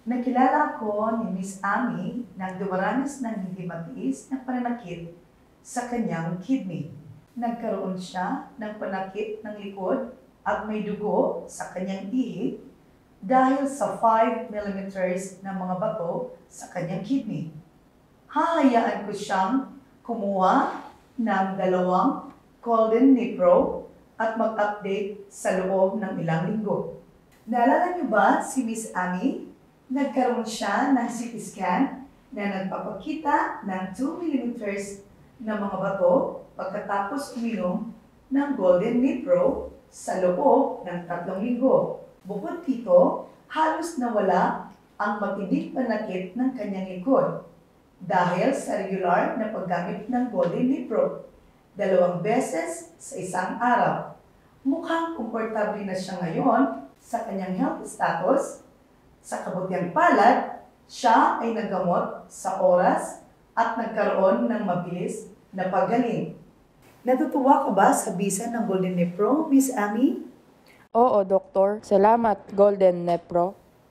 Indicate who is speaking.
Speaker 1: Nakilala ko ni Miss Amy nang dumaranas ng hindi matiis na pananakit sa kanyang kidney. Nagkaroon siya ng panakit ng likod at may dugo sa kanyang ihi dahil sa 5 millimeters na mga bato sa kanyang kidney. Hahayaan ko siyang kumuha ng 2 Golden Nipro at mag-update sa loob ng ilang linggo. Naalala niyo ba si Miss Amy? Nagkaroon siya ng CT scan na nagpapakita ng 2 millimeters na mga bato pagkatapos uminom ng Golden Nipro sa loob ng 3 linggo. Bukod dito, halos nawala ang matinding panakit ng kanyang likod dahil sa regular na paggamit ng Golden Nipro 2 beses sa isang araw. Mukhang komportable na siya ngayon sa kanyang health status. Sa kabutiang palad, siya ay naggamot sa oras at nagkaroon ng mabilis na paggaling. Natutuwa ka ba sa bisa ng Golden Nipro, Miss Amy?
Speaker 2: Oo, Doktor. Salamat, Golden Nepro.